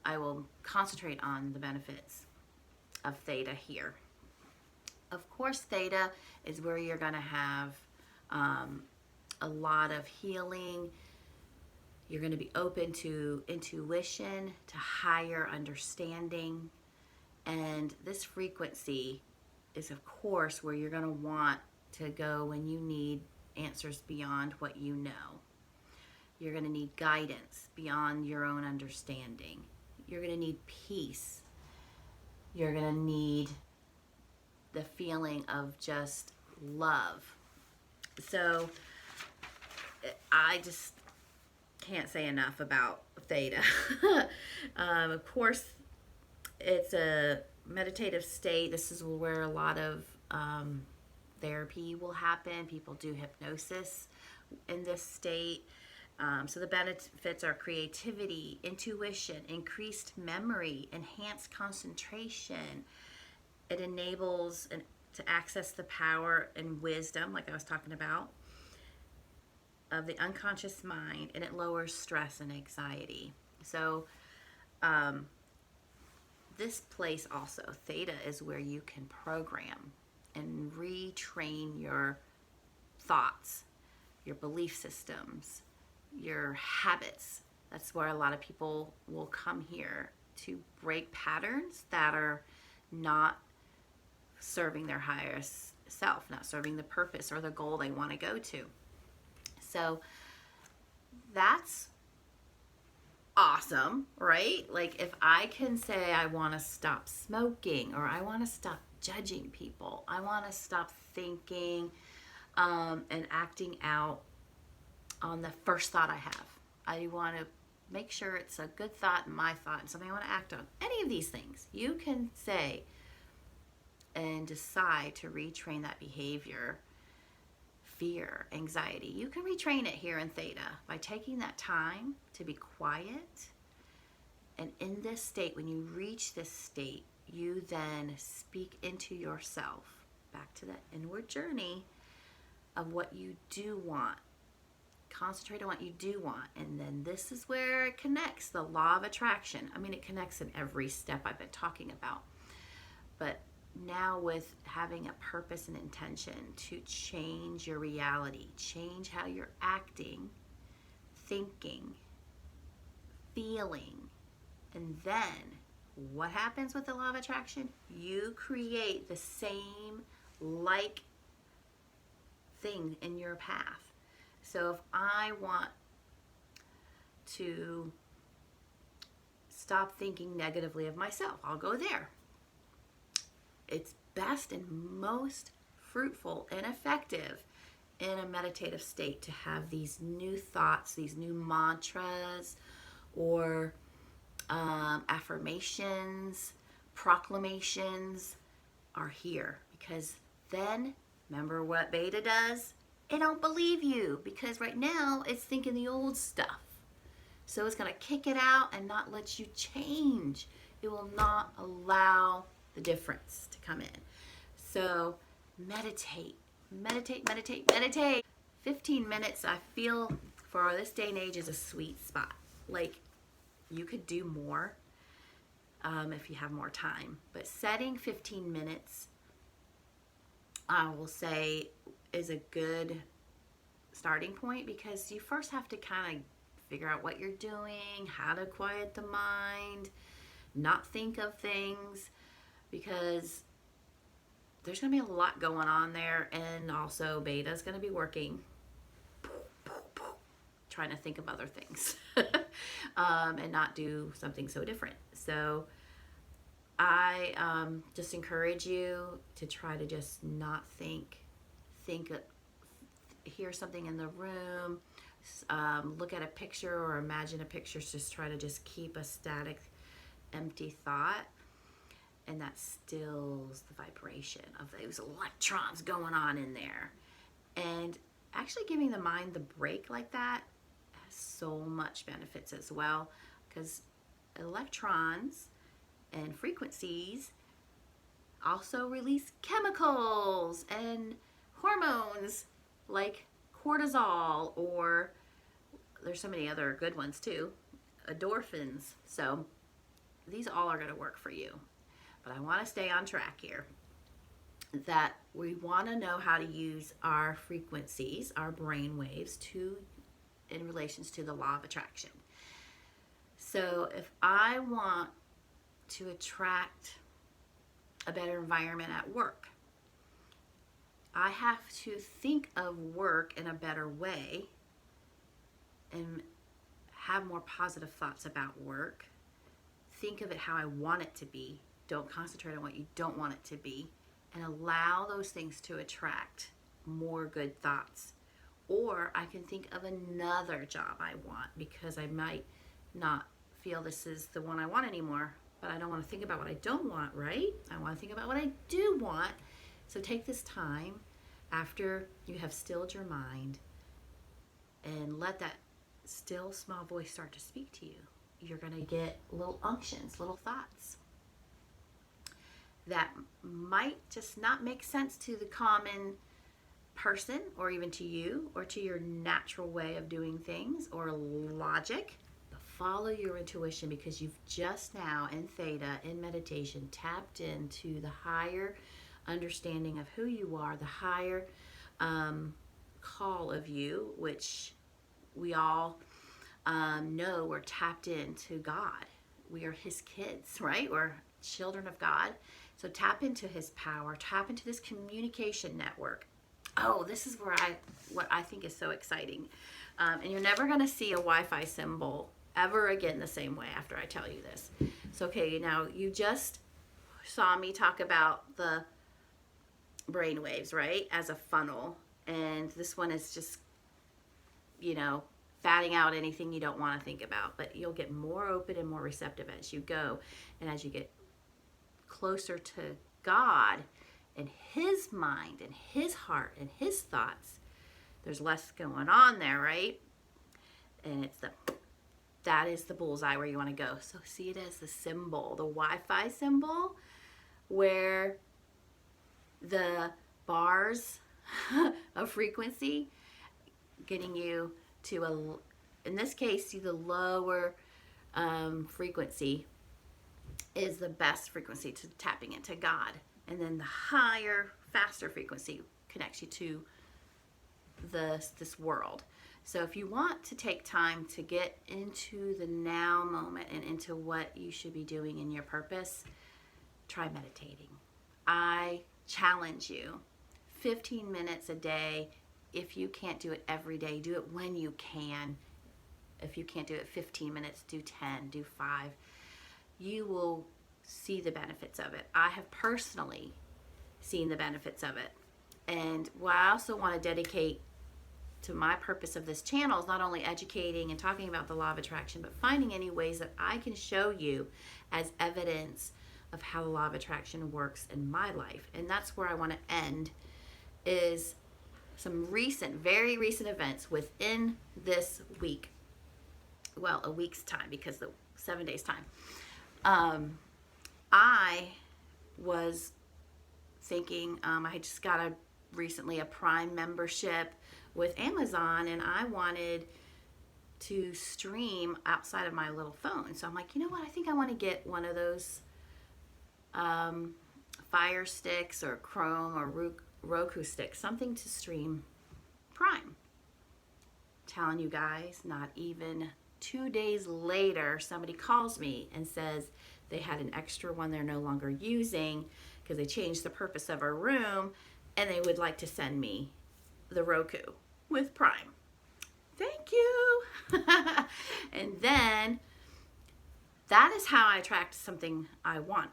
I will concentrate on the benefits of theta here. Of course, theta is where you're going to have a lot of healing. You're going to be open to intuition, to higher understanding. And this frequency is, of course, where you're going to want to go when you need answers beyond what you know. You're going to need guidance beyond your own understanding. You're going to need peace. You're going to need the feeling of just love. So I just can't say enough about theta. Of course, it's a meditative state. This is where a lot of therapy will happen. People do hypnosis in this state. So the benefits are creativity, intuition, increased memory, enhanced concentration. It enables to access the power and wisdom, like I was talking about, of the unconscious mind, and it lowers stress and anxiety. So this place also, theta, is where you can program and retrain your thoughts, your belief systems, your habits. That's where a lot of people will come here to break patterns that are not serving their highest self, not serving the purpose or the goal they want to go to. So that's awesome, right? Like if I can say I want to stop smoking, or I want to stop judging people, I want to stop thinking and acting out on the first thought I have. I want to make sure it's a good thought, my thought, and something I want to act on. Any of these things, you can say and decide to retrain that behavior. Fear, anxiety, you can retrain it here in theta by taking that time to be quiet. And in this state, when you reach this state, you then speak into yourself, back to that inward journey of what you do want. Concentrate on what you do want. And then this is where it connects, the law of attraction. I mean, it connects in every step I've been talking about. But now with having a purpose and intention to change your reality, change how you're acting, thinking, feeling, and then what happens with the law of attraction? You create the same like thing in your path. So if I want to stop thinking negatively of myself, I'll go there. It's best and most fruitful and effective in a meditative state to have these new thoughts, these new mantras, or affirmations, proclamations are here. Because then, remember what beta does? It don't believe you, because right now it's thinking the old stuff. So it's going to kick it out and not let you change. It will not allow the difference to come in. So meditate, meditate, meditate, meditate. 15 minutes, I feel, for this day and age is a sweet spot. Like, you could do more if you have more time. But setting 15 minutes, I will say, is a good starting point, because you first have to kind of figure out what you're doing, how to quiet the mind, not think of things, because there's going to be a lot going on there, and also beta's going to be working, trying to think of other things and not do something so different. So I just encourage you to try to just not think, hear something in the room, look at a picture or imagine a picture. Just try to just keep a static, empty thought, and that stills the vibration of those electrons going on in there. And actually giving the mind the break like that has so much benefits as well, because electrons and frequencies also release chemicals and hormones like cortisol, or there's so many other good ones too, endorphins. So these all are going to work for you. But I want to stay on track here. That we want to know how to use our frequencies, our brain waves, in relations to the law of attraction. So if I want to attract a better environment at work, I have to think of work in a better way and have more positive thoughts about work. Think of it how I want it to be. Don't concentrate on what you don't want it to be, and allow those things to attract more good thoughts. Or I can think of another job I want, because I might not feel this is the one I want anymore, but I don't want to think about what I don't want, right? I want to think about what I do want. So take this time after you have stilled your mind and let that still small voice start to speak to you. You're going to get little unctions, little thoughts that might just not make sense to the common person, or even to you, or to your natural way of doing things or logic. But follow your intuition, because you've just now in theta, in meditation, tapped into the higher understanding of who you are, the higher call of you, which we all know we're tapped into God. We are his kids, right? We're children of God. So tap into his power, tap into this communication network. Oh, this is what I think is so exciting. And you're never going to see a Wi-Fi symbol ever again the same way after I tell you this. So, okay, now you just saw me talk about the brainwaves, right, as a funnel. And this one is just, batting out anything you don't want to think about. But you'll get more open and more receptive as you go. And as you get closer to God and his mind and his heart and his thoughts, there's less going on there, right? And that is the bullseye where you want to go. So see it as the symbol, the Wi-Fi symbol, where the bars of frequency getting you to in this case, the lower frequency is the best frequency to tapping into God. And then the higher, faster frequency connects you to this world. So if you want to take time to get into the now moment and into what you should be doing in your purpose, try meditating. I challenge you, 15 minutes a day. If you can't do it every day, do it when you can. If you can't do it 15 minutes, do 10, do 5. You will see the benefits of it. I have personally seen the benefits of it. And what I also want to dedicate to my purpose of this channel is not only educating and talking about the law of attraction, but finding any ways that I can show you as evidence of how the law of attraction works in my life. And that's where I want to end, is some very recent events within this week. Well, a week's time, because the 7 days time. I was thinking, I just got recently a Prime membership with Amazon, and I wanted to stream outside of my little phone. So I'm like, you know what? I think I want to get one of those Fire sticks or Chrome or Roku sticks, something to stream Prime. Telling you guys, not even 2 days later, somebody calls me and says they had an extra one they're no longer using because they changed the purpose of our room, and they would like to send me the Roku with Prime. Thank you. And then that is how I attract something I want,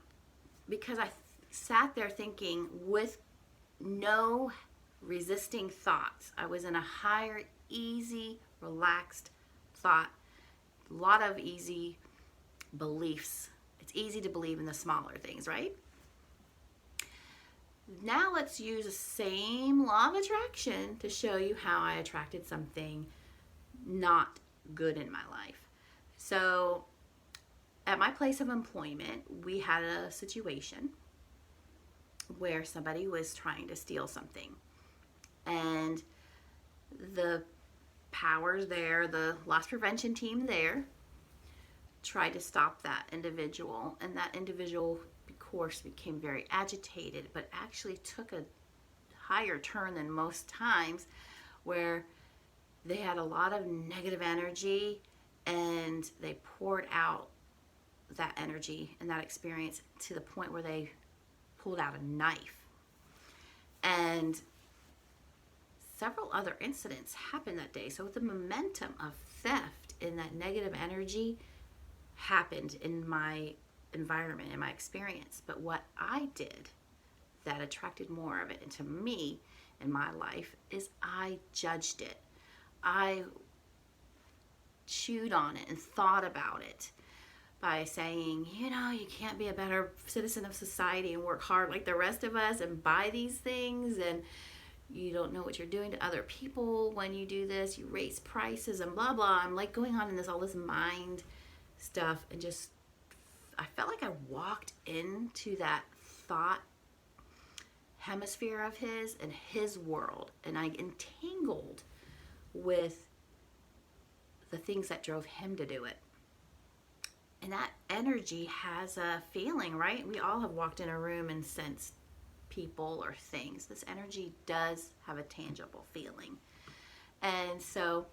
because I sat there thinking with no resisting thoughts. I was in a higher, easy, relaxed thought, a lot of easy beliefs. It's easy to believe in the smaller things, right? Now let's use the same law of attraction to show you how I attracted something not good in my life. So at my place of employment, we had a situation where somebody was trying to steal something. And the powers there, the loss prevention team there, tried to stop that individual, and that individual, of course, became very agitated, but actually took a higher turn than most times, where they had a lot of negative energy and they poured out that energy and that experience to the point where they pulled out a knife. And several other incidents happened that day. So the momentum of theft and that negative energy happened in my environment, in my experience. But what I did that attracted more of it into me in my life is I judged it. I chewed on it and thought about it by saying, you know, you can't be a better citizen of society and work hard like the rest of us and buy these things, and you don't know what you're doing to other people when you do this. You raise prices and blah blah. I'm like going on in all this mind stuff, and just I felt like I walked into that thought hemisphere of his and his world, and I entangled with the things that drove him to do it. And that energy has a feeling, right? We all have walked in a room and sensed people or things. This energy does have a tangible feeling. And so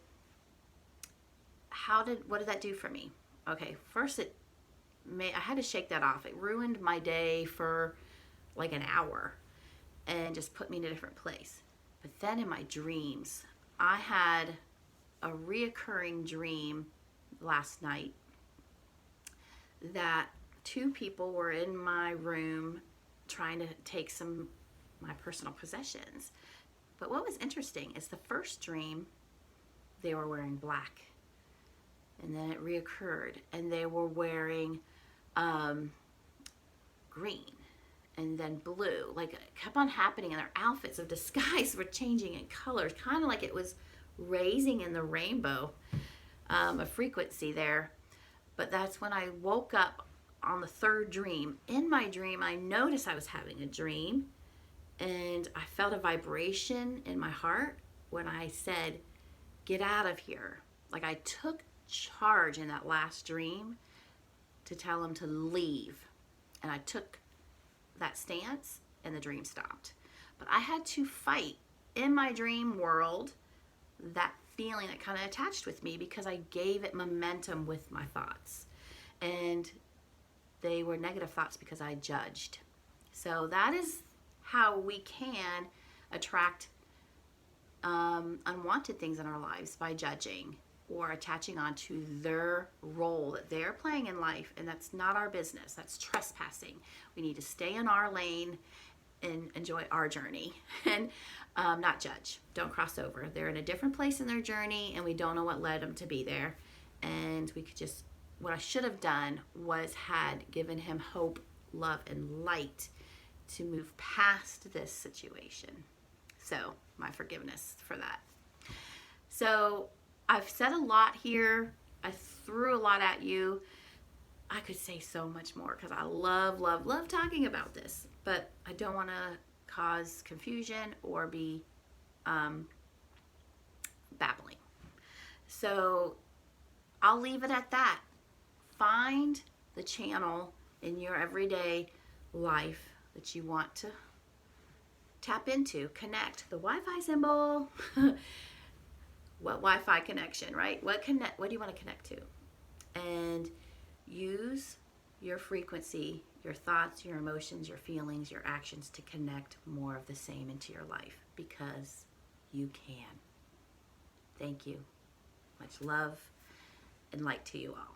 what did that do for me? Okay, first I had to shake that off. It ruined my day for like an hour and just put me in a different place. But then in my dreams, I had a reoccurring dream last night that two people were in my room trying to take some my personal possessions. But what was interesting is the first dream, they were wearing black. And then it reoccurred, and they were wearing green and then blue. Like, it kept on happening, and their outfits of disguise were changing in colors, kind of like it was raising in the rainbow, a frequency there. But that's when I woke up on the third dream. In my dream, I noticed I was having a dream, and I felt a vibration in my heart when I said, get out of here. Like, I took charge in that last dream to tell him to leave. And I took that stance, and the dream stopped. But I had to fight in my dream world that feeling that kind of attached with me, because I gave it momentum with my thoughts. And they were negative thoughts because I judged. So that is how we can attract unwanted things in our lives, by judging or attaching on to their role that they're playing in life. And that's not our business. That's trespassing. We need to stay in our lane and enjoy our journey, and not judge. Don't cross over. They're in a different place in their journey, and we don't know what led them to be there. And we could just, what I should have done was had given him hope, love, and light to move past this situation. So my forgiveness for that. So I've said a lot here. I threw a lot at you. I could say so much more, because I love, love, love talking about this, but I don't want to cause confusion or be babbling. So I'll leave it at that. Find the channel in your everyday life that you want to tap into, connect. The Wi-Fi symbol. What Wi-Fi connection, right? What do you want to connect to? And use your frequency, your thoughts, your emotions, your feelings, your actions to connect more of the same into your life, because you can. Thank you. Much love and light to you all.